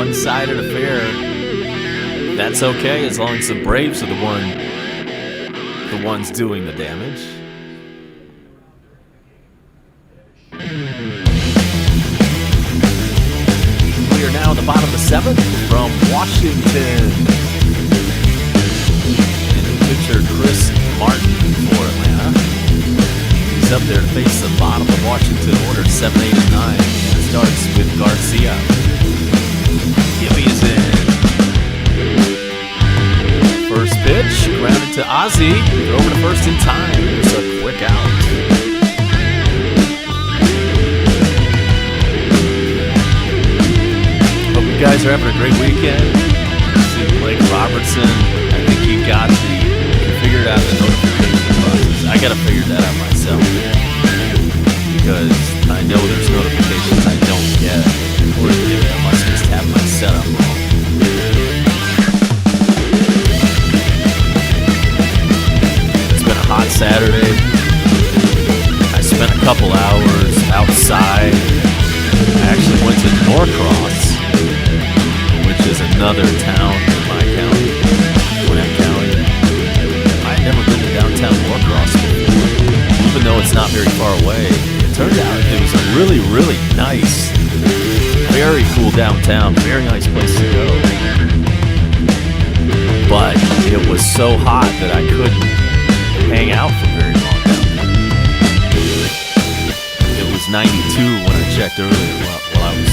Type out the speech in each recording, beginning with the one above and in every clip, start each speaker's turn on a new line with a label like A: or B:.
A: one-sided affair. That's okay as long as the Braves are the ones doing the damage. We are now in the bottom of the seventh from Washington. And pitcher Chris Martin for Atlanta. He's up there to face the bottom of Washington order 7, 8, and 9. It starts with Garcia. Gibby is in. First pitch, grounded to Ozzie. Over to first in time. There's a quick out. Hope you guys are having a great weekend. See Blake Robertson. I think he figured out the notification process. I gotta figure that out myself because I know there's notifications I don't get. Or I must just have my setup wrong. Hot Saturday. I spent a couple hours outside. I actually went to Norcross, which is another town in my county, Gwinnett County. I've never been to downtown Norcross before, even though it's not very far away. It turned out it was a really, really nice, very cool downtown, very nice place to go. But it was so hot that I couldn't hang out for very long down there. It was 92 when I checked earlier while I was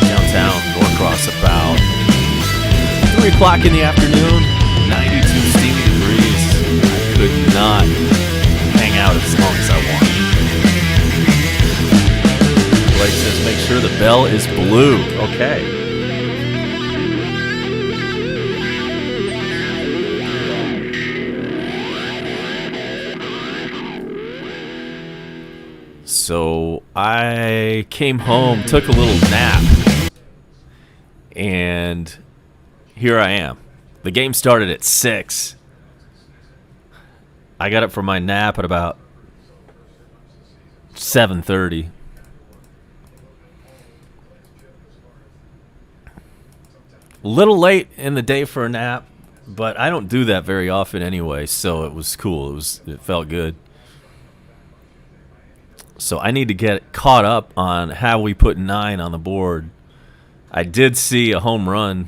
A: downtown Norcross about 3 o'clock in the afternoon, 92 steamy degrees. I could not hang out as long as I wanted. Blake says make sure the bell is blue. Okay. So I came home, took a little nap, and here I am. The game started at 6. I got up from my nap at about 7:30. A little late in the day for a nap, but I don't do that very often anyway, so it was cool. It felt good. So I need to get caught up on how we put 9 on the board. I did see a home run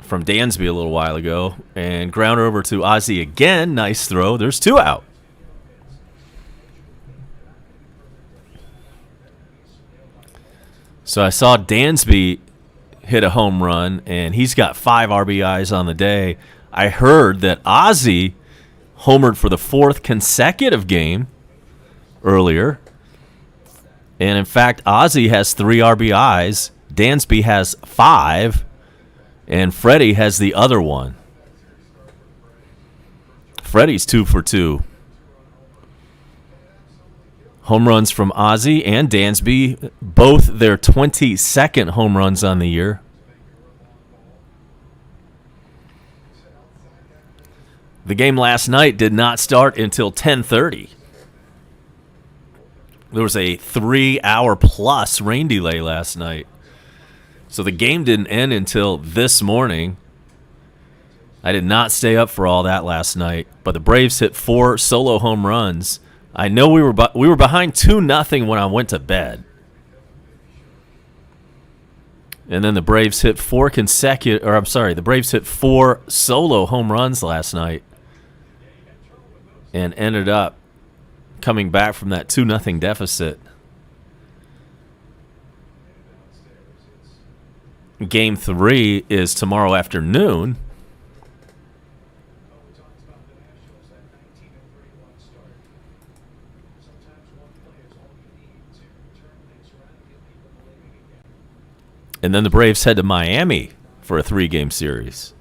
A: from Dansby a little while ago, and grounder over to Ozzie again. Nice throw. There's 2 out. So I saw Dansby hit a home run, and he's got 5 RBIs on the day. I heard that Ozzie homered for the 4th consecutive game earlier. And in fact, Ozzie has 3 RBIs, Dansby has 5, and Freddie has the other one. Freddie's 2 for 2. Home runs from Ozzie and Dansby, both their 22nd home runs on the year. The game last night did not start until 10:30. There was a 3-hour-plus rain delay last night. So the game didn't end until this morning. I did not stay up for all that last night, but the Braves hit 4 solo home runs. I know we were behind 2-0 when I went to bed. And then the Braves hit 4 solo home runs last night and ended up coming back from that 2-0 deficit. Game 3 is tomorrow afternoon. And then the Braves head to Miami for a 3-game series.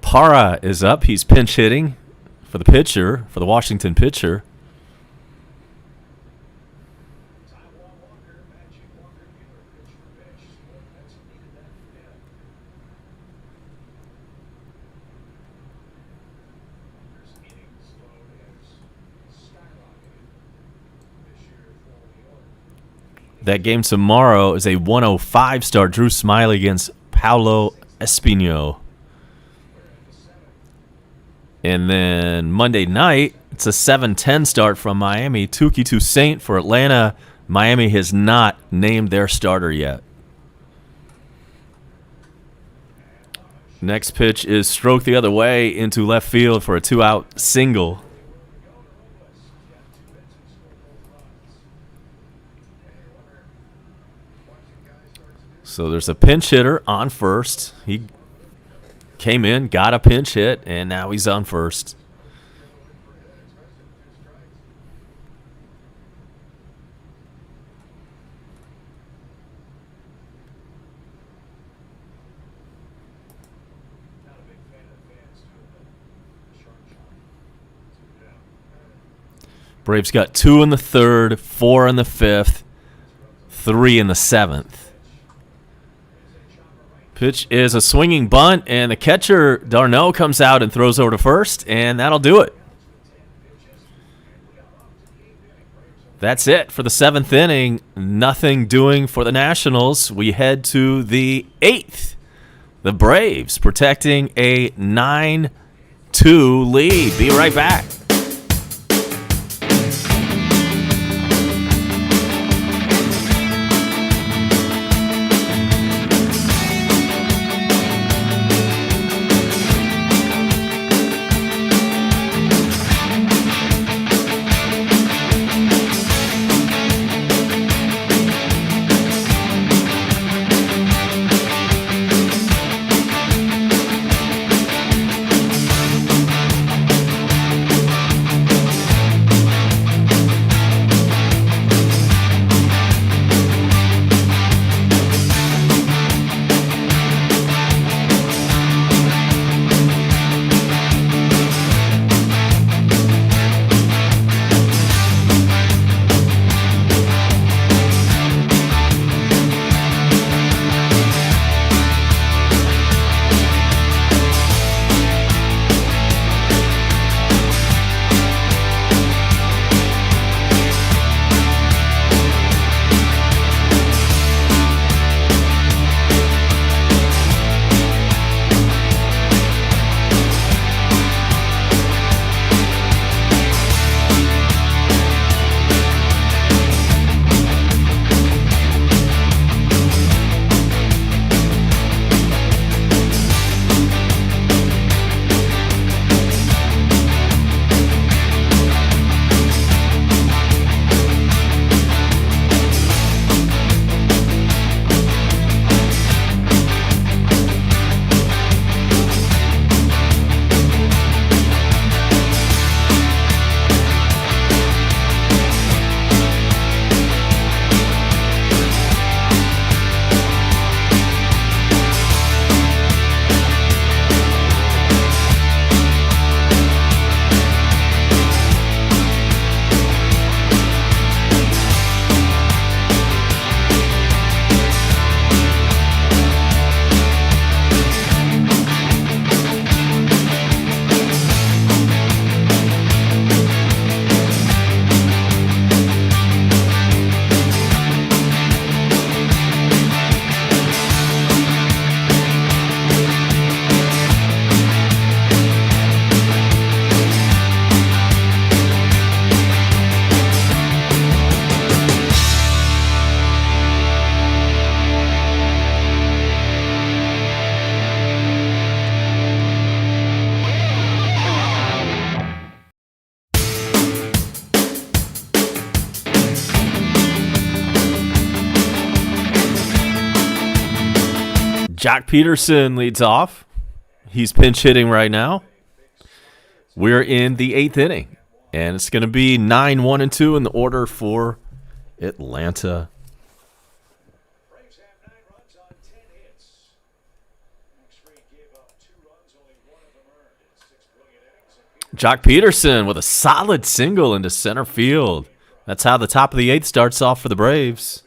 A: Parra is up. He's pinch hitting for the Washington pitcher. That game tomorrow is a 105 start. Drew Smiley against Paulo Espino. And then Monday night, it's a 7:10 start from Miami. Tuki Toussaint for Atlanta. Miami has not named their starter yet. Next pitch is stroked the other way into left field for a 2-out single. So there's a pinch hitter on first. He came in, got a pinch hit, and now he's on first. Braves got 2 in the third, 4 in the fifth, 3 in the seventh. Pitch is a swinging bunt, and the catcher, Darno, comes out and throws over to first, and that'll do it. That's it for the 7th inning. Nothing doing for the Nationals. We head to the 8th. The Braves protecting a 9-2 lead. Be right back. Jock Peterson leads off. He's pinch hitting right now. We're in the 8th inning, and it's going to be 9-1-2 in the order for Atlanta. Jock Peterson with a solid single into center field. That's how the top of the 8th starts off for the Braves.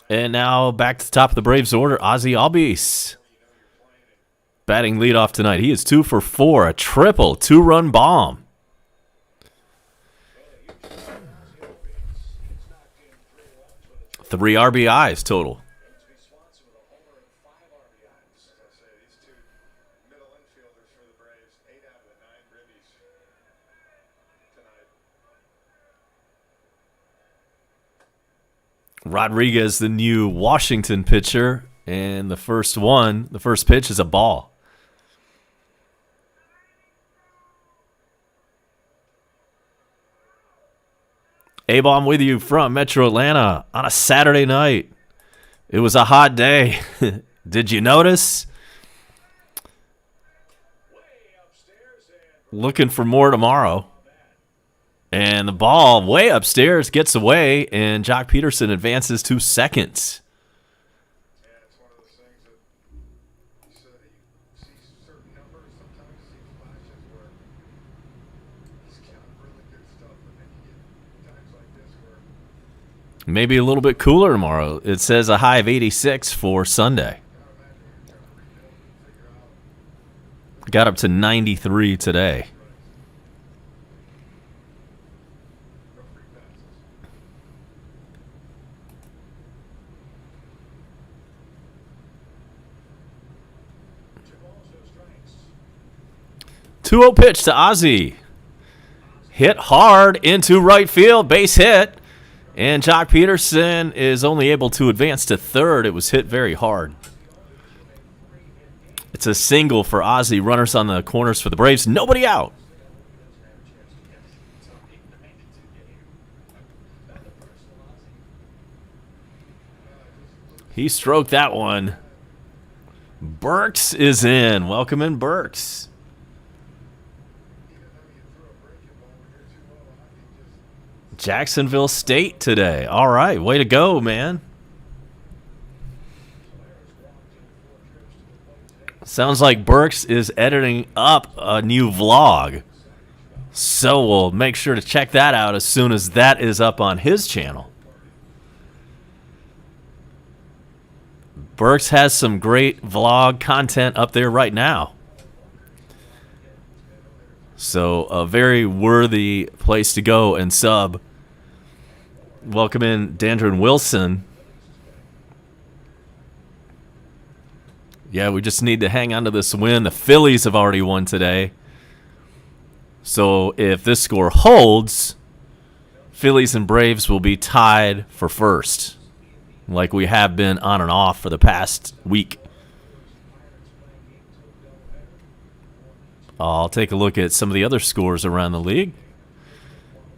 A: And now back to the top of the Braves order, Ozzy Albies. batting leadoff tonight. He is 2 for 4, a triple, 2-run bomb. Three RBIs total. Rodriguez, the new Washington pitcher, and the first pitch is a ball. Abe, I'm with you from Metro Atlanta on a Saturday night. It was a hot day. Did you notice? Looking for more tomorrow. And the ball way upstairs gets away, and Jock Peterson advances to second. Maybe a little bit cooler tomorrow. It says a high of 86 for Sunday. Got up to 93 today. Two-0 pitch to Ozzie. Hit hard into right field. Base hit. And Jock Peterson is only able to advance to third. It was hit very hard. It's a single for Ozzie. Runners on the corners for the Braves. Nobody out. He stroked that one. Burks is in. Welcome in, Burks. Jacksonville State today. All right, way to go, man. Sounds like Burks is editing up a new vlog. So we'll make sure to check that out as soon as that is up on his channel. Burks has some great vlog content up there right now. So a very worthy place to go and sub. Welcome in Dandron Wilson. Yeah, we just need to hang on to this win. The Phillies have already won today. So if this score holds, Phillies and Braves will be tied for first, like we have been on and off for the past week. I'll take a look at some of the other scores around the league.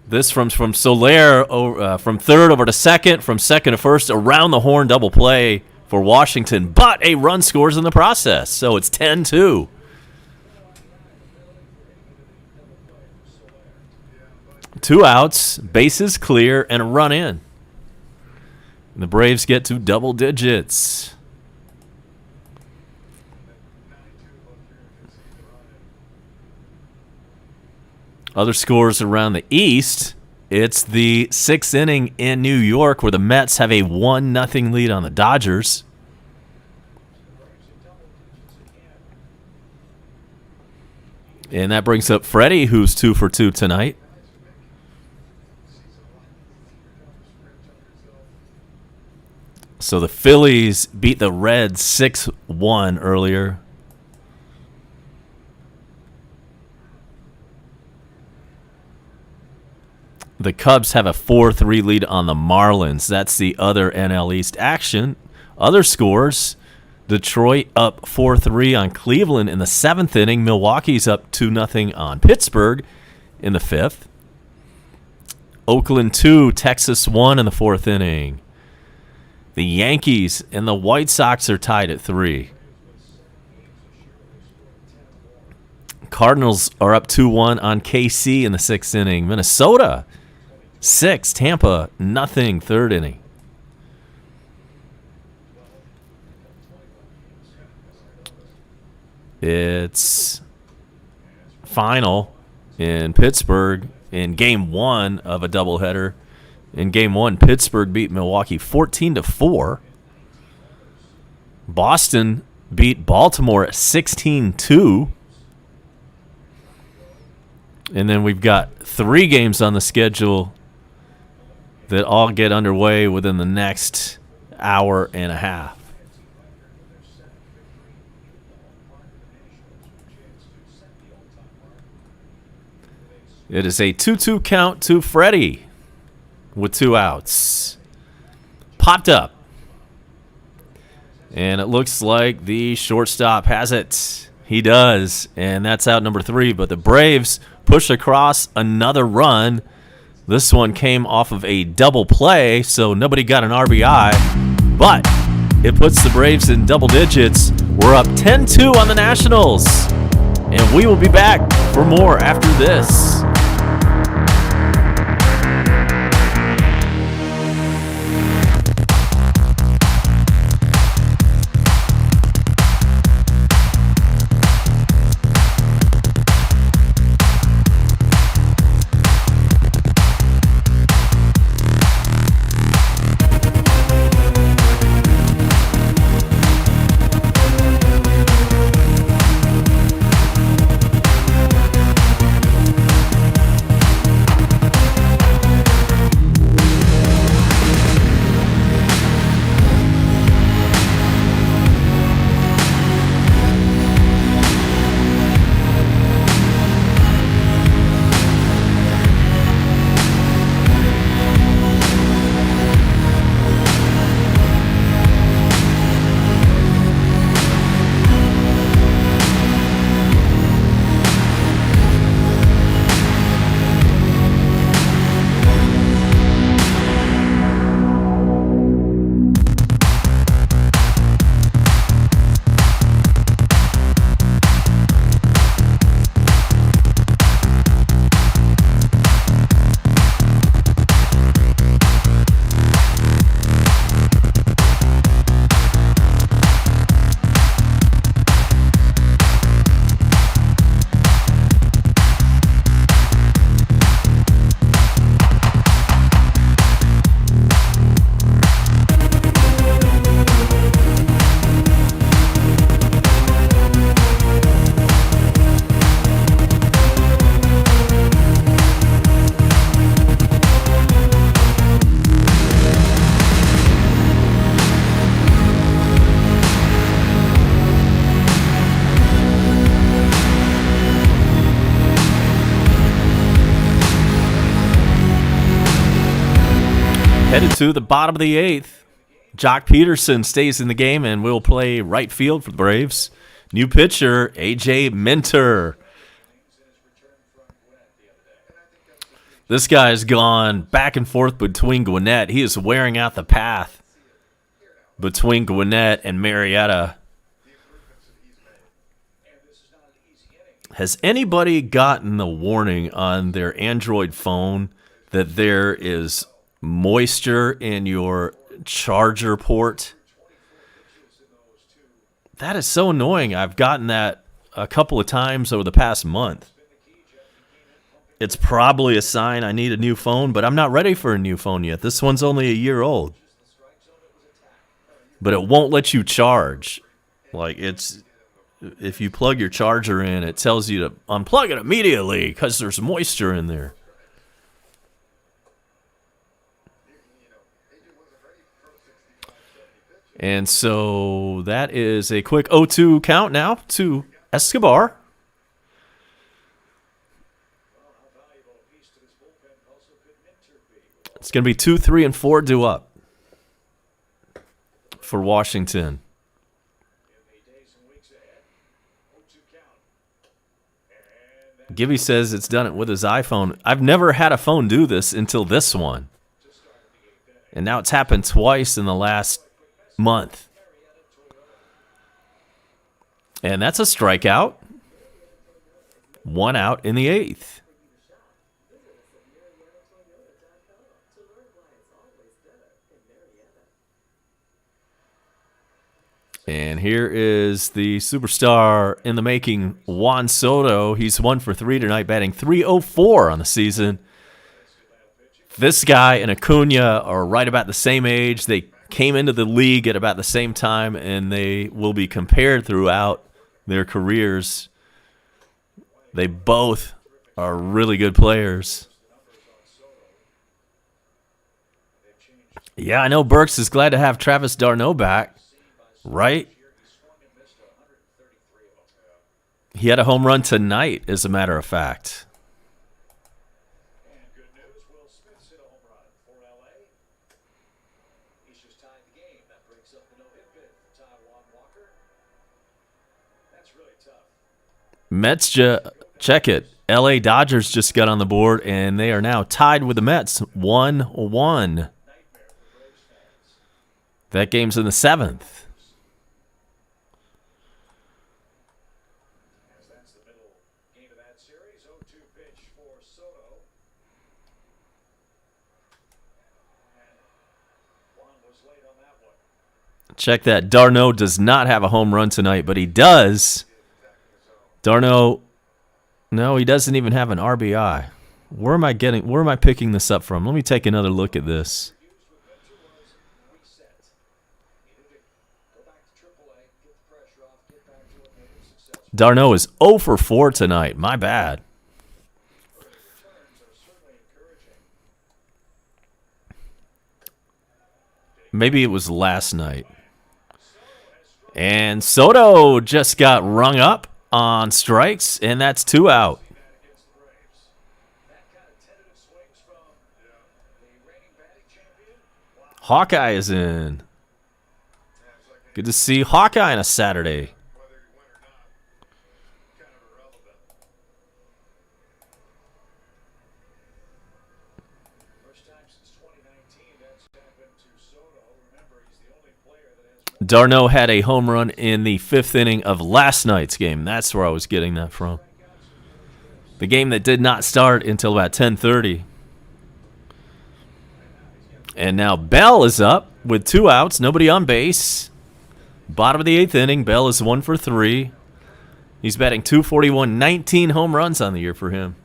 A: This from Soler, from third over to second, from second to first, around the horn double play for Washington, but a run scores in the process, so it's 10-2. Two outs, bases clear, and a run in. And the Braves get to double digits. Other scores around the East, it's the sixth inning in New York where the Mets have a 1-0 lead on the Dodgers. And that brings up Freddie, who's 2 for 2 tonight. So the Phillies beat the Reds 6-1 earlier. The Cubs have a 4-3 lead on the Marlins. That's the other NL East action. Other scores, Detroit up 4-3 on Cleveland in the 7th inning. Milwaukee's up 2-0 on Pittsburgh in the 5th. Oakland 2, Texas 1 in the 4th inning. The Yankees and the White Sox are tied at 3. Cardinals are up 2-1 on KC in the 6th inning. Minnesota 6, Tampa 0, 3rd inning. It's final in Pittsburgh in Game 1 of a doubleheader. In Game 1, Pittsburgh beat Milwaukee 14-4. Boston beat Baltimore 16-2. And then we've got 3 games on the schedule that all get underway within the next hour and a half. It is a 2-2 count to Freddie with 2 outs. Popped up. And it looks like the shortstop has it. He does. And that's out number 3. But the Braves push across another run. This one came off of a double play, so nobody got an RBI. But it puts the Braves in double digits. We're up 10-2 on the Nationals. And we will be back for more after this. Headed to the bottom of the 8th. Jock Peterson stays in the game and will play right field for the Braves. New pitcher, A.J. Minter. This guy has gone back and forth between Gwinnett. He is wearing out the path between Gwinnett and Marietta. Has anybody gotten the warning on their Android phone that there is moisture in your charger port? That is so annoying. I've gotten that a couple of times over the past month. It's probably a sign I need a new phone, but I'm not ready for a new phone yet. This one's only a year old. But it won't let you charge. Like, it's, if you plug your charger in, it tells you to unplug it immediately because there's moisture in there. And so that is a quick 0-2 count now to Escobar. It's going to be 2, 3, and 4 due up for Washington. Gibby says it's done it with his iPhone. I've never had a phone do this until this one. And now it's happened twice in the last month. And that's a strikeout. 1 out in the 8th. And here is the superstar in the making, Juan Soto. He's 1 for 3 tonight, batting .304 on the season. This guy and Acuna are right about the same age. They came into the league at about the same time, and they will be compared throughout their careers. They both are really good players. Yeah, I know Burks is glad to have Travis d'Arnaud back, right? He had a home run tonight, as a matter of fact. Mets, check it. LA Dodgers just got on the board, and they are now tied with the Mets, 1-1. That game's in the 7th. Check that. d'Arnaud does not have a home run tonight, but he does. d'Arnaud, no, he doesn't even have an RBI. Where am I picking this up from? Let me take another look at this. d'Arnaud is 0 for 4 tonight. My bad. Maybe it was last night. And Soto just got rung up on strikes, and that's 2 out. Hawkeye is in. Good to see Hawkeye on a Saturday. d'Arnaud had a home run in the 5th inning of last night's game. That's where I was getting that from. The game that did not start until about 10:30. And now Bell is up with 2 outs, nobody on base. Bottom of the 8th inning, Bell is 1 for 3. He's batting .241, 19 home runs on the year for him.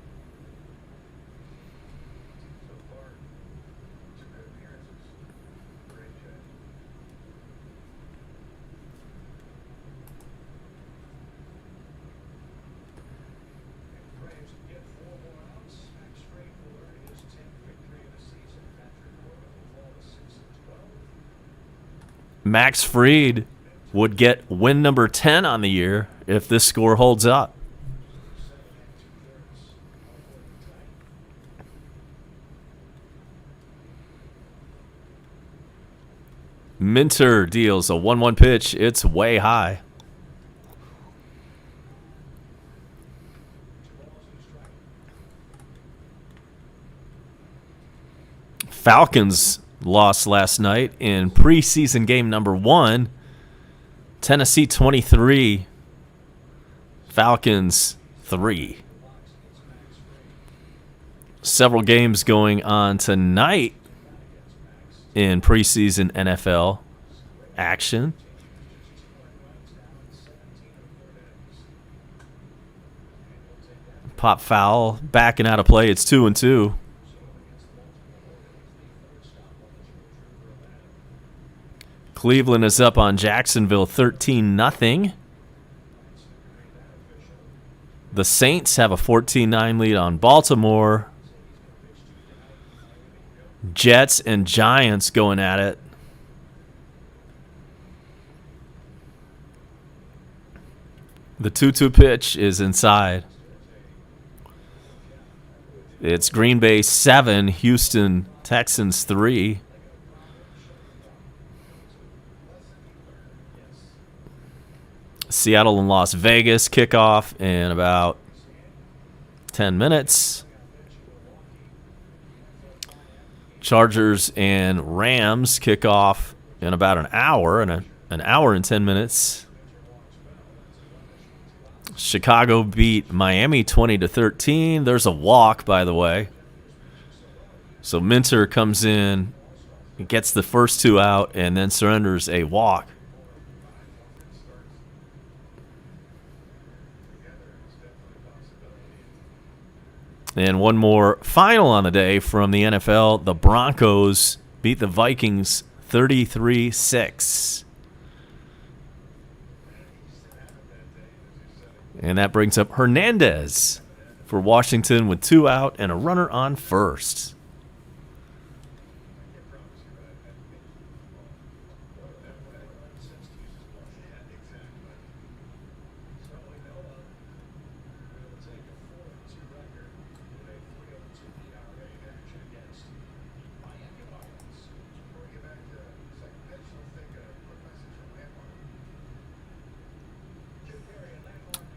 A: Max Fried would get win number 10 on the year if this score holds up. Minter deals a 1-1 pitch. It's way high. Falcons lost last night in preseason game number 1. Tennessee 23, Falcons 3. Several games going on tonight in preseason NFL action. Pop foul, backing out of play. It's 2-2. Cleveland is up on Jacksonville 13-0. The Saints have a 14-9 lead on Baltimore. Jets and Giants going at it. The 2-2 pitch is inside. It's Green Bay 7, Houston Texans 3. Seattle and Las Vegas kickoff in about 10 minutes. Chargers and Rams kick off in about an hour and 10 minutes. Chicago beat Miami 20-13. There's a walk, by the way. So Minter comes in, gets the first 2 out, and then surrenders a walk. And one more final on the day from the NFL. The Broncos beat the Vikings 33-6. And that brings up Hernandez for Washington with 2 out and a runner on first.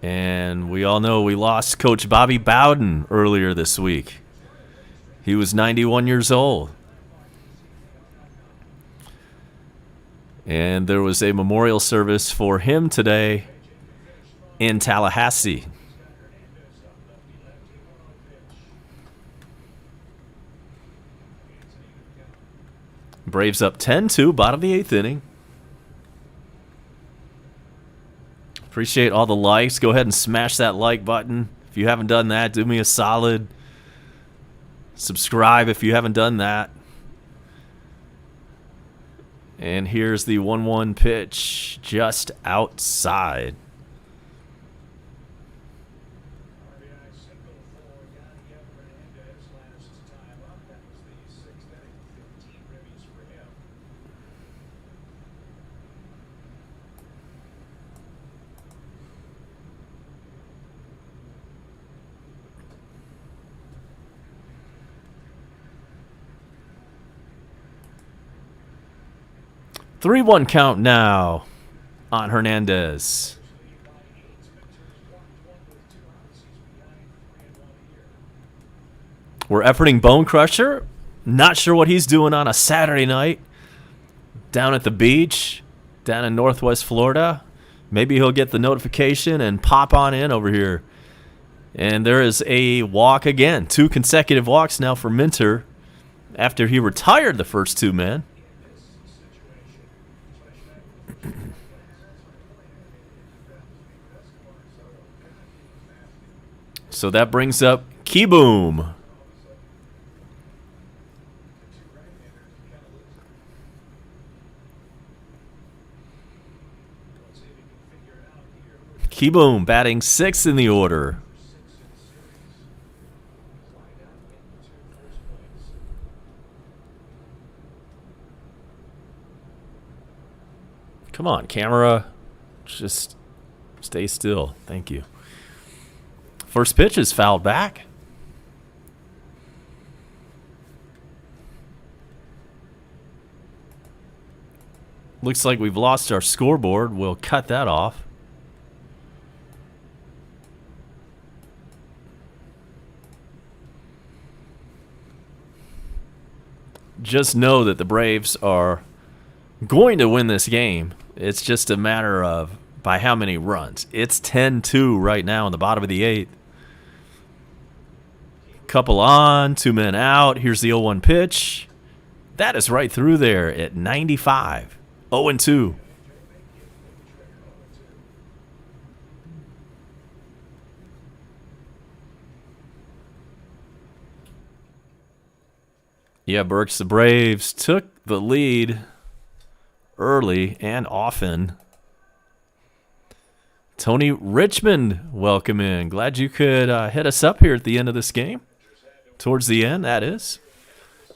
A: And we all know we lost Coach Bobby Bowden earlier this week. He was 91 years old. And there was a memorial service for him today in Tallahassee. Braves up 10-2, bottom of the 8th inning. Appreciate all the likes. Go ahead and smash that like button. If you haven't done that, do me a solid. Subscribe if you haven't done that. And here's the 1-1 pitch just outside. Three 3-1 count now on Hernandez. We're efforting Bone Crusher. Not sure what he's doing on a Saturday night down at the beach, down in Northwest Florida. Maybe he'll get the notification and pop on in over here. And there is a walk again. 2 consecutive walks now for Minter after he retired the first 2 men. So that brings up Keyboom. Keyboom batting 6th in the order. Come on, camera. Just stay still. Thank you. First pitch is fouled back. Looks like we've lost our scoreboard. We'll cut that off. Just know that the Braves are going to win this game. It's just a matter of by how many runs. It's 10-2 right now in the bottom of the 8th. Couple on, 2 men out. Here's the 0-1 pitch. That is right through there at 95. 0-2. Yeah, Burks, the Braves took the lead early and often. Tony Richmond, welcome in. Glad you could hit us up here at the end of this game. Towards the end, that is.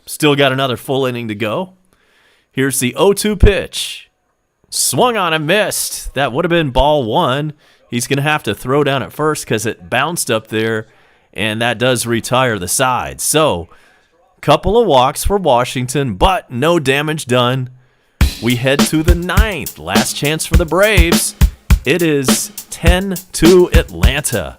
A: Still got another full inning to go. Here's the 0-2 pitch. Swung on and missed. That would have been ball 1. He's going to have to throw down at first because it bounced up there, and that does retire the side. So, couple of walks for Washington, but no damage done. We head to the 9th. Last chance for the Braves. It is 10-2 Atlanta.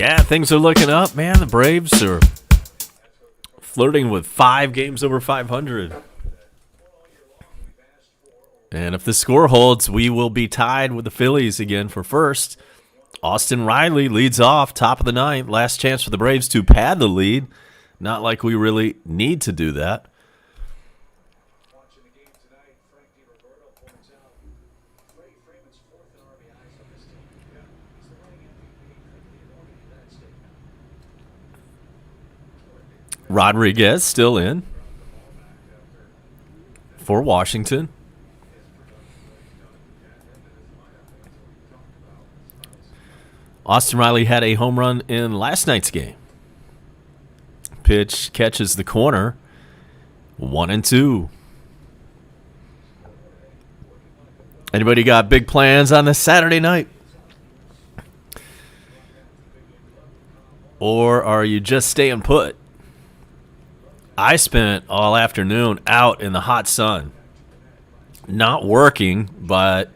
A: Yeah, things are looking up, man. The Braves are flirting with 5 games over 500. And if the score holds, we will be tied with the Phillies again for first. Austin Riley leads off, top of the ninth. Last chance for the Braves to pad the lead. Not like we really need to do that. Rodriguez still in for Washington. Austin Riley had a home run in last night's game. Pitch catches the corner. 1-2. Anybody got big plans on this Saturday night? Or are you just staying put? I spent all afternoon out in the hot sun. Not working, but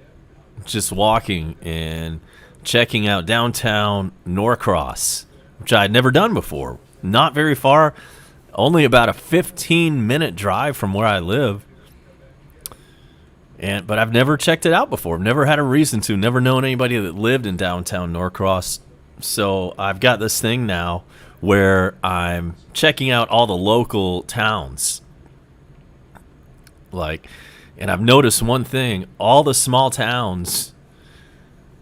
A: just walking and checking out downtown Norcross, which I had never done before. Not very far, only about a 15-minute drive from where I live. But I've never checked it out before. Never had a reason to. Never known anybody that lived in downtown Norcross. So I've got this thing now where I'm checking out all the local towns. And I've noticed one thing. All the small towns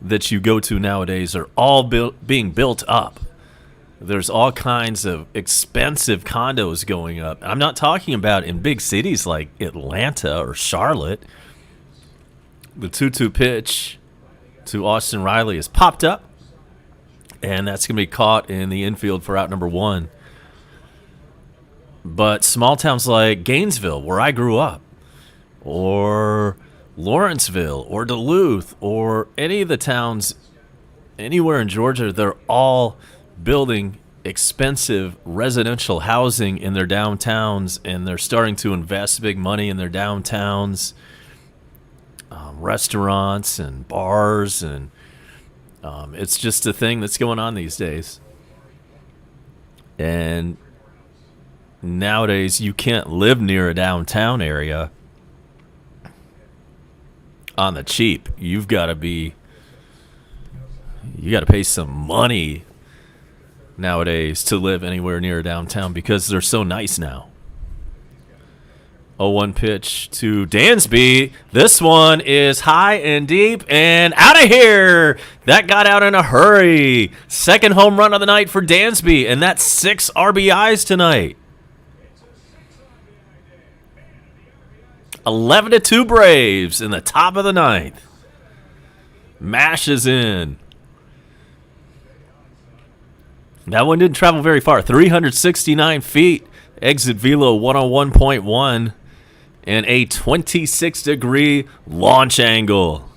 A: that you go to nowadays are all being built up. There's all kinds of expensive condos going up. I'm not talking about in big cities like Atlanta or Charlotte. The 2-2 pitch to Austin Riley is popped up, and that's going to be caught in the infield for out number 1. But small towns like Gainesville, where I grew up, or Lawrenceville, or Duluth, or any of the towns anywhere in Georgia, they're all building expensive residential housing in their downtowns, and they're starting to invest big money in their downtowns, restaurants and bars, and it's just a thing that's going on these days. And nowadays, you can't live near a downtown area on the cheap. You got to pay some money nowadays to live anywhere near downtown because they're so nice now. 0-1 pitch to Dansby. This one is high and deep and out of here. That got out in a hurry. Second home run of the night for Dansby, and that's 6 RBIs tonight. 11-2 Braves in the top of the ninth. Mashes in. That one didn't travel very far. 369 feet. Exit velo 101.1. And a 26-degree launch angle.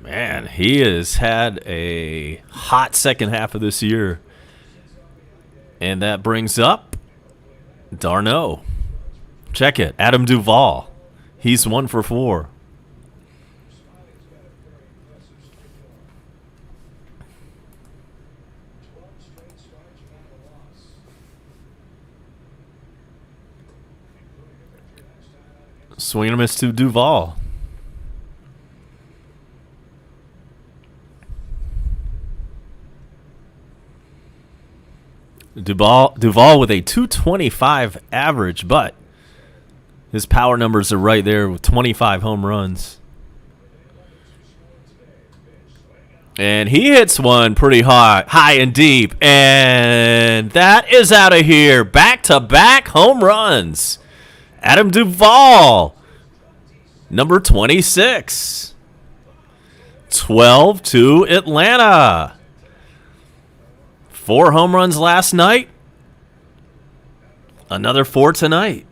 A: Man, he has had a hot second half of this year. And that brings up d'Arnaud. Check it. Adam Duvall. He's 1 for 4. Swing and a miss to Duvall. Duvall with a 225 average, but his power numbers are right there with 25 home runs. And he hits one pretty high and deep, and that is out of here. Back-to-back home runs. Adam Duvall, number 26. 12-2 Atlanta. 4 home runs last night. Another 4 tonight.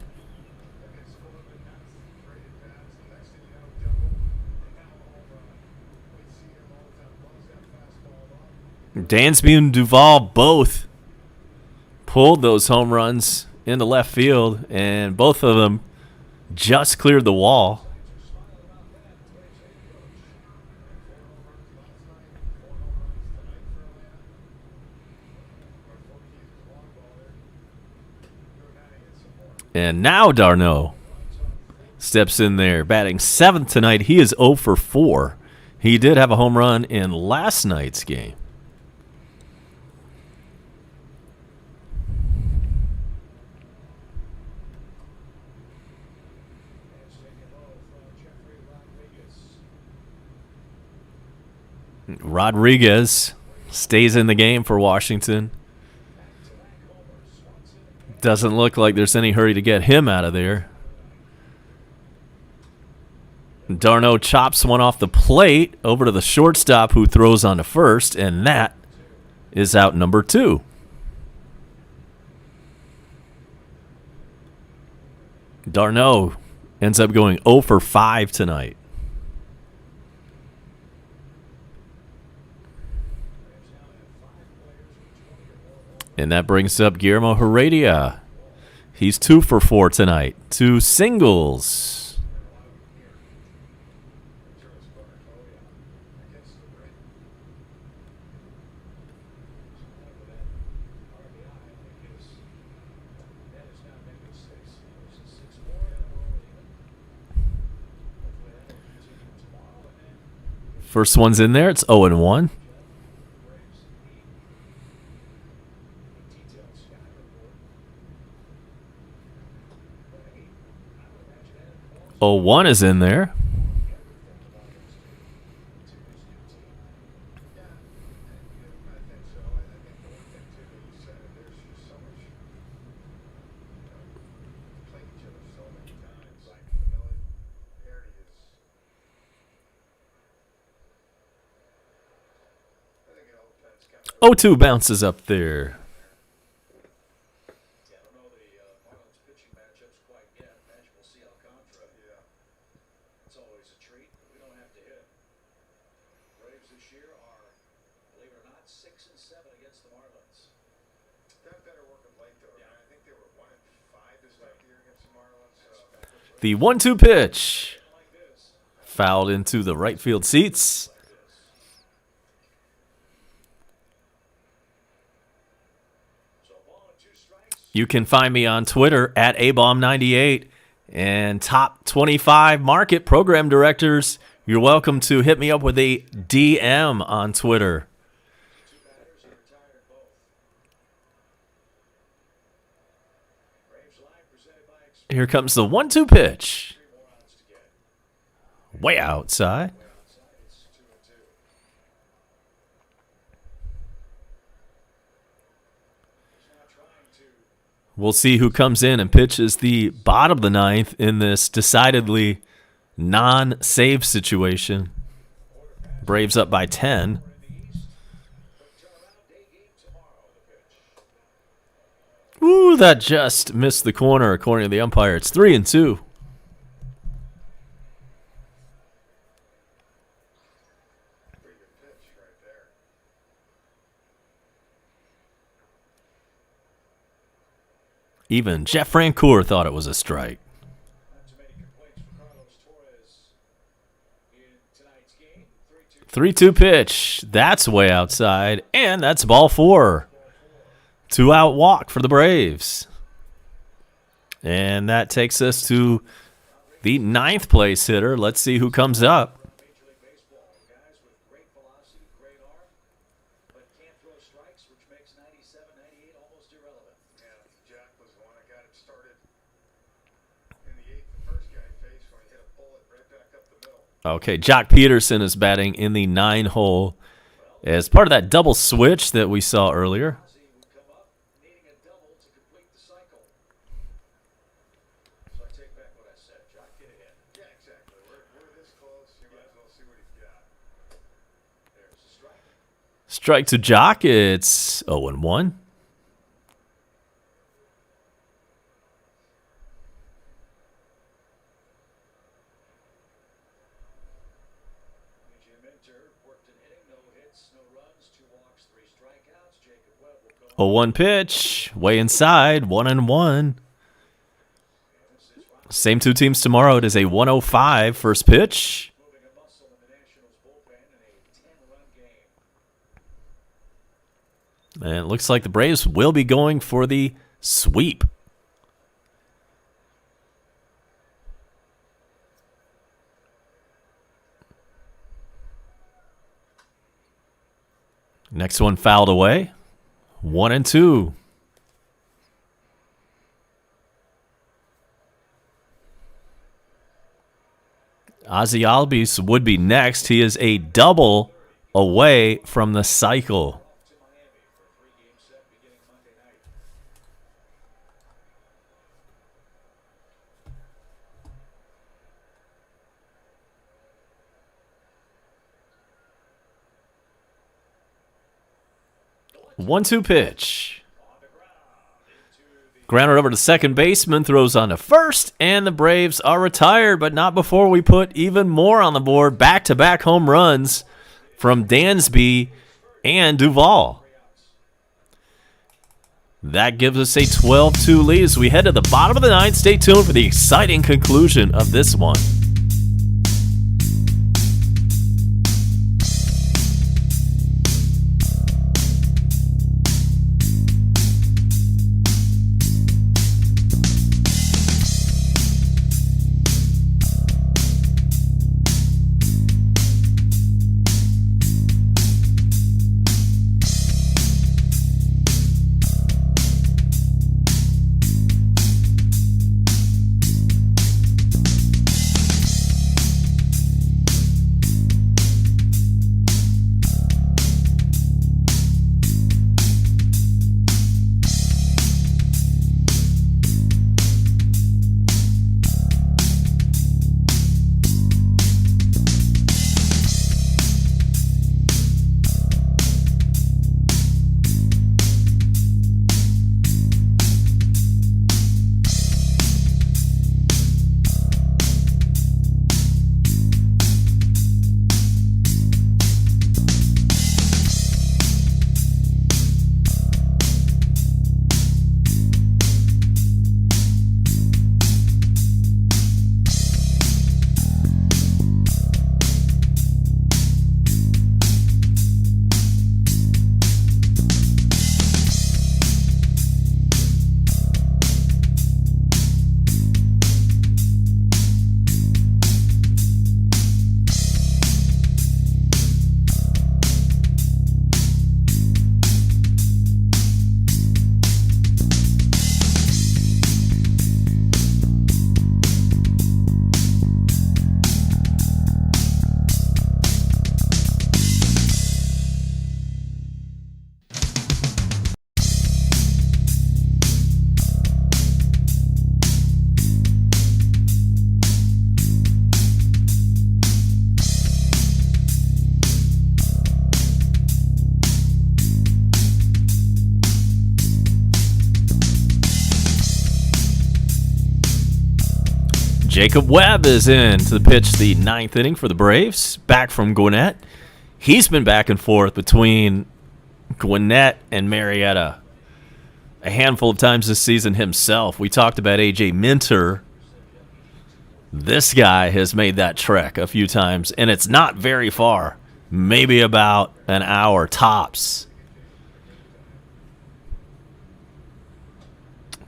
A: Dansby and Duvall both pulled those home runs into left field, and both of them just cleared the wall. And now d'Arnaud steps in there, batting 7th tonight. He is 0 for 4. He did have a home run in last night's game. Rodriguez stays in the game for Washington. Doesn't look like there's any hurry to get him out of there. d'Arnaud chops one off the plate over to the shortstop, who throws on to first, and that is out number 2. d'Arnaud ends up going 0 for 5 tonight. And that brings up Guillermo Heredia. He's 2 for 4 tonight. 2 singles. First one's in there. It's 0-1. Oh, 1 is in there. O2 bounces up there. The 1-2 pitch. Fouled into the right field seats. You can find me on Twitter at ABomb98 and top 25 market program directors. You're welcome to hit me up with a DM on Twitter. Here comes the 1-2 pitch. Way outside. We'll see who comes in and pitches the bottom of the 9th in this decidedly non-save situation. Braves up by 10. Ooh, that just missed the corner according to the umpire. It's 3-2. Even Jeff Francoeur thought it was a strike. 3-2 pitch. That's way outside, and that's ball 4. 2-out walk for the Braves. And that takes us to the 9th place hitter. Let's see who comes up. Okay, Jock Peterson is batting in the 9 hole as part of that double switch that we saw earlier. Strike to Jock. It's 0-1. 0-1 pitch. Way inside. 1-1. Same two teams tomorrow. It is a 105 first pitch. And it looks like the Braves will be going for the sweep. Next one fouled away. 1-2. Ozzy Albies would be next. He is a double away from the cycle. One-two pitch. Grounded over to second baseman, throws on to first, and the Braves are retired, but not before we put even more on the board. Back-to-back home runs from Dansby and Duvall. That gives us a 12-2 lead as we head to the bottom of the ninth. Stay tuned for the exciting conclusion of this one. Jacob Webb is in to pitch the ninth inning for the Braves, back from Gwinnett. He's been back and forth between Gwinnett and Marietta a handful of times this season himself. We talked about A.J. Minter. This guy has made that trek a few times, and it's not very far. Maybe about an hour tops.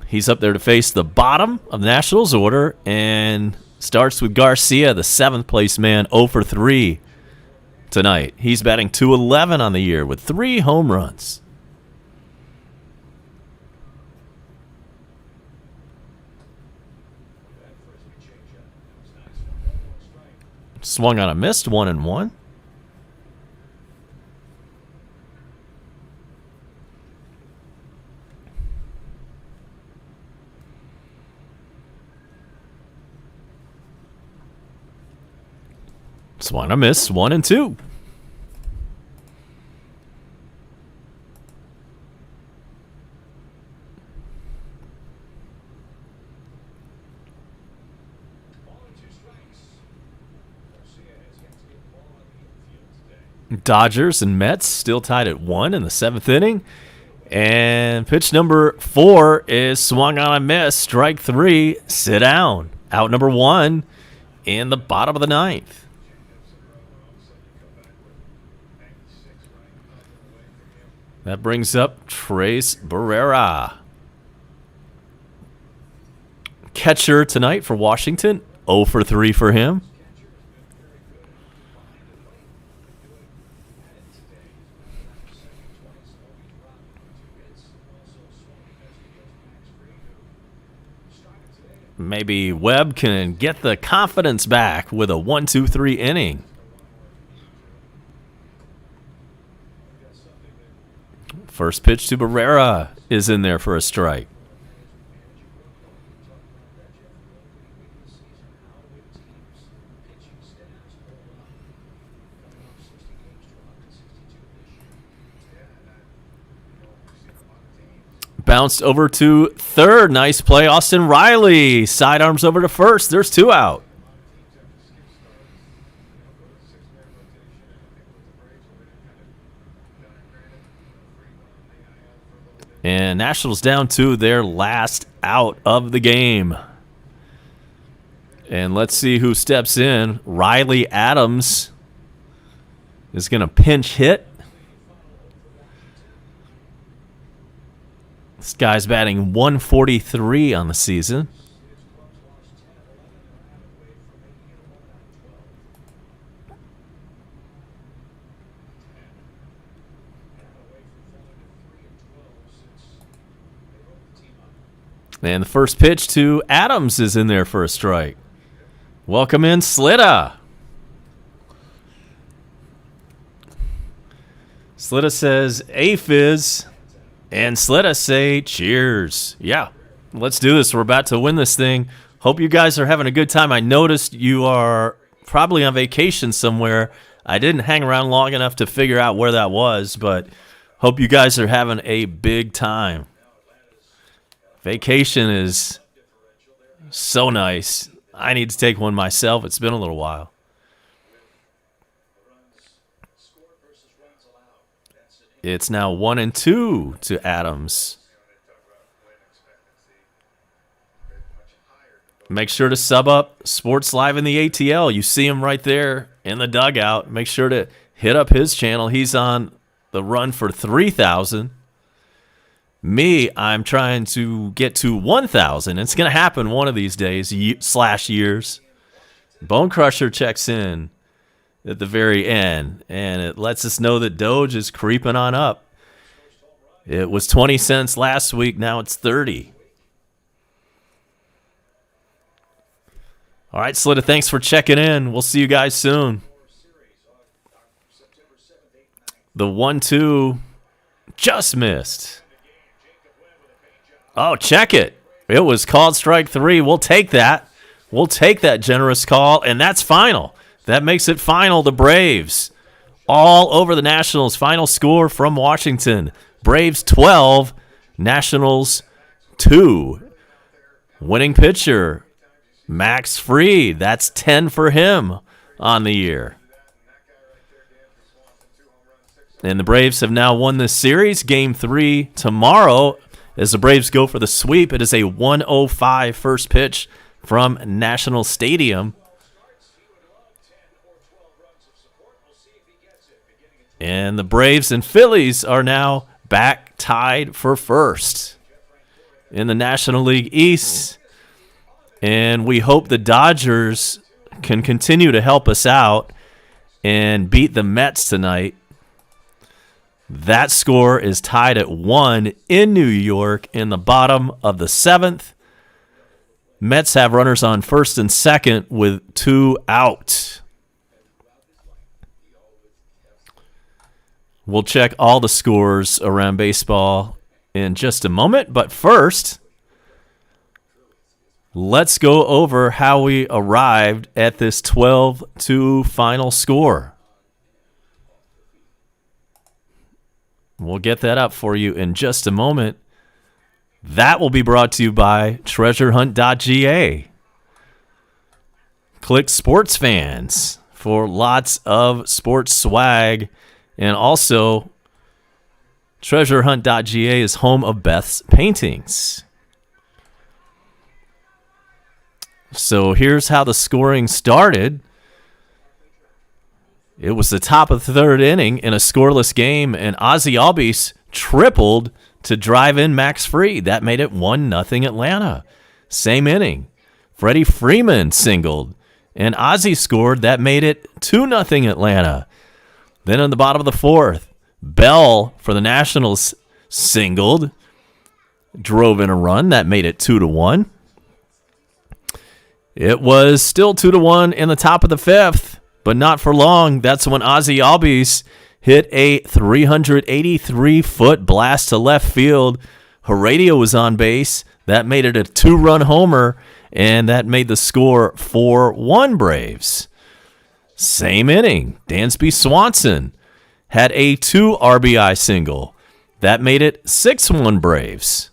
A: He's up there to face the bottom of the Nationals order and starts with Garcia, the seventh place man, 0 for 3 tonight. He's batting .211 on the year with 3 home runs. Swung on a missed, 1-1. Swung a miss, 1-2. Dodgers and Mets still tied at 1 in the 7th inning. And pitch number 4 is swung on a miss. Strike 3, sit down. Out number 1 in the bottom of the 9th. That brings up Trace Barrera. Catcher tonight for Washington. 0 for 3 for him. Maybe Webb can get the confidence back with a 1-2-3 inning. First pitch to Barrera is in there for a strike. Bounced over to third. Nice play, Austin Riley. Sidearms over to first. There's 2 out. And Nationals down to their last out of the game. And let's see who steps in. Riley Adams is going to pinch hit. This guy's batting 143 on the season. And the first pitch to Adams is in there for a strike. Welcome in, Slitta. Slitta says, "Aphiz." And Slitta say, "Cheers." Yeah, let's do this. We're about to win this thing. Hope you guys are having a good time. I noticed you are probably on vacation somewhere. I didn't hang around long enough to figure out where that was, but hope you guys are having a big time. Vacation is so nice. I need to take one myself. It's been a little while. It's now 1-2 to Adams. Make sure to sub up Sports Live in the ATL. You see him right there in the dugout. Make sure to hit up his channel. He's on the run for 3,000. Me, I'm trying to get to 1,000. It's going to happen one of these days, /years. Bone Crusher checks in at the very end, and it lets us know that Doge is creeping on up. It was 20 cents last week. Now it's 30. All right, Slitta, thanks for checking in. We'll see you guys soon. The 1-2 just missed. Oh, check it. It was called strike 3. We'll take that. We'll take that generous call, and that's final. That makes it final. The Braves all over the Nationals. Final score from Washington. Braves 12, Nationals 2. Winning pitcher, Max Fried. That's 10 for him on the year. And the Braves have now won this series. Game 3 tomorrow as the Braves go for the sweep. It is a 1:05 first pitch from National Stadium. And the Braves and Phillies are now back tied for first in the National League East. And we hope the Dodgers can continue to help us out and beat the Mets tonight. That score is tied at 1 in New York in the bottom of the 7th. Mets have runners on first and second with 2 out. We'll check all the scores around baseball in just a moment, but first, let's go over how we arrived at this 12-2 final score. We'll get that up for you in just a moment. That will be brought to you by treasurehunt.ga. Click Sports Fans for lots of sports swag. And also, Treasurehunt.ga is home of Beth's paintings. So here's how the scoring started. It was the top of the third inning in a scoreless game, and Ozzie Albies tripled to drive in Max Fried. That made it 1-0 Atlanta. Same inning, Freddie Freeman singled, and Ozzie scored. That made it 2-0 Atlanta. Then in the bottom of the fourth, Bell for the Nationals singled, drove in a run. That made it 2-1. It was still 2-1 in the top of the fifth, but not for long. That's when Ozzie Albies hit a 383-foot blast to left field. Heredia was on base. That made it a 2-run homer, and that made the score 4-1 Braves. Same inning, Dansby Swanson had a 2 RBI single. That made it 6-1 Braves.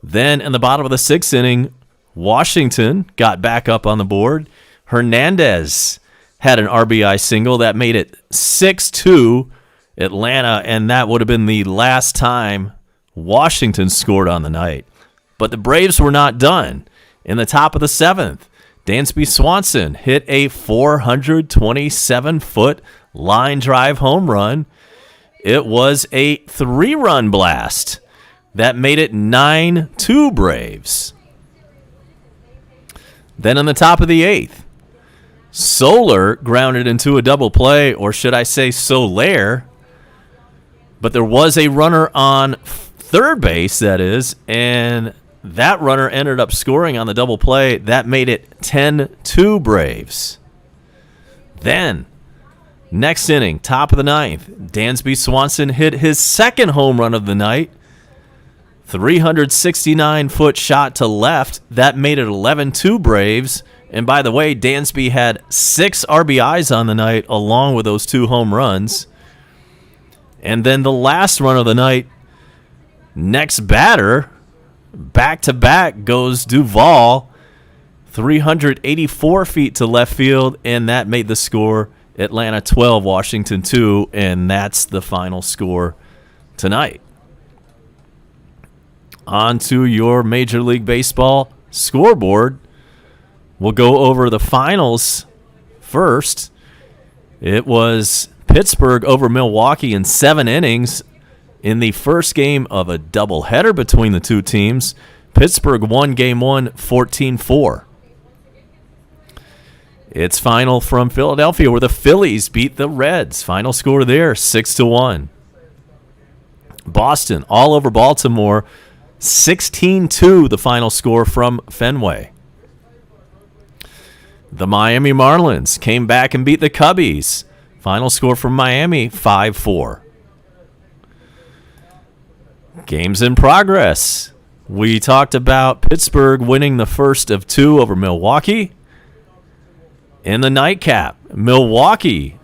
A: Then in the bottom of the sixth inning, Washington got back up on the board. Hernandez had an RBI single. That made it 6-2 Atlanta, and that would have been the last time Washington scored on the night. But the Braves were not done. In the top of the seventh, Dansby Swanson hit a 427-foot line drive home run. It was a 3-run blast. That made it 9-2 Braves. Then in the top of the eighth, Soler grounded into a double play, or should I say Soler. But there was a runner on third base, that is, and that runner ended up scoring on the double play. That made it 10-2 Braves. Then, next inning, top of the ninth, Dansby Swanson hit his second home run of the night. 369-foot shot to left. That made it 11-2 Braves. And by the way, Dansby had 6 RBIs on the night along with those 2 home runs. And then the last run of the night, next batter, back-to-back goes Duvall, 384 feet to left field, and that made the score Atlanta 12, Washington 2, and that's the final score tonight. On to your Major League Baseball scoreboard. We'll go over the finals first. It was Pittsburgh over Milwaukee in 7 innings. In the first game of a doubleheader between the two teams, Pittsburgh won Game 1 14-4. It's final from Philadelphia, where the Phillies beat the Reds. Final score there, 6-1. Boston all over Baltimore, 16-2 the final score from Fenway. The Miami Marlins came back and beat the Cubbies. Final score from Miami, 5-4. Games in progress. We talked about Pittsburgh winning the first of 2 over Milwaukee. In the nightcap, Milwaukee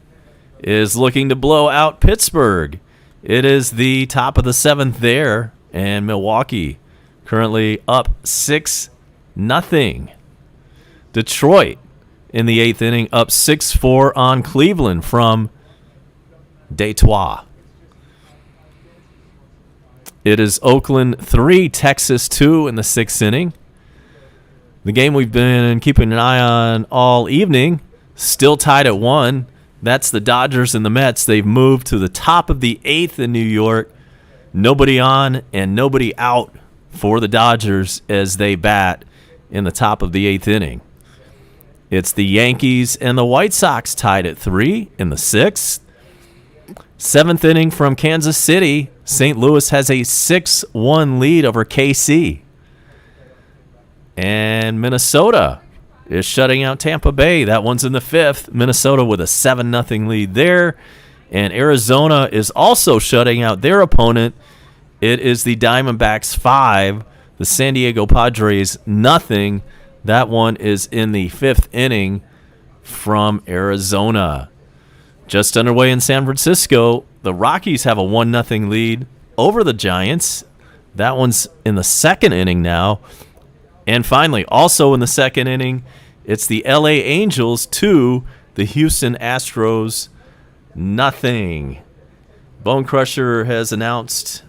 A: is looking to blow out Pittsburgh. It is the top of the 7th there, and Milwaukee currently up 6-0. Detroit in the 8th inning up 6-4 on Cleveland from Detroit. It is Oakland 3, Texas 2 in the 6th inning. The game we've been keeping an eye on all evening, still tied at 1. That's the Dodgers and the Mets. They've moved to the top of the 8th in New York. Nobody on and nobody out for the Dodgers as they bat in the top of the 8th inning. It's the Yankees and the White Sox tied at 3 in the 6th. 7th inning from Kansas City. St. Louis has a 6-1 lead over KC. And Minnesota is shutting out Tampa Bay. That one's in the 5th. Minnesota with a 7-0 lead there. And Arizona is also shutting out their opponent. It is the Diamondbacks 5. The San Diego Padres 0. That one is in the 5th inning from Arizona. Just underway in San Francisco, the Rockies have a 1-0 lead over the Giants. That one's in the 2nd inning now. And finally, also in the 2nd inning, it's the LA Angels 2, the Houston Astros 0. Bone Crusher has announced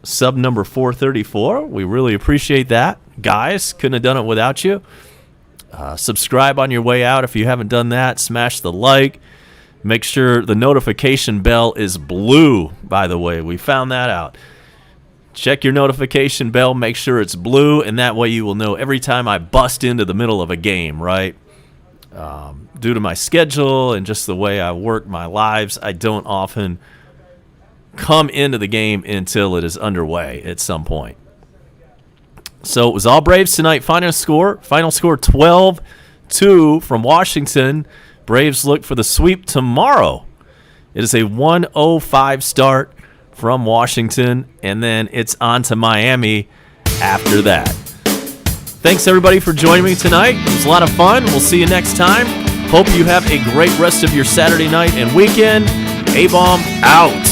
A: sub number 434. We really appreciate that. Guys, couldn't have done it without you. Subscribe on your way out if you haven't done that. Smash the like. Make sure the notification bell is blue, by the way. We found that out. Check your notification bell. Make sure it's blue, and that way you will know every time I bust into the middle of a game, right? Due to my schedule and just the way I work my lives, I don't often come into the game until it is underway at some point. So it was all Braves tonight. Final score 12-2 from Washington. Braves look for the sweep tomorrow. It is a 105 start from Washington, and then it's on to Miami after that. Thanks, everybody, for joining me tonight. It was a lot of fun. We'll see you next time. Hope you have a great rest of your Saturday night and weekend. A-Bomb out.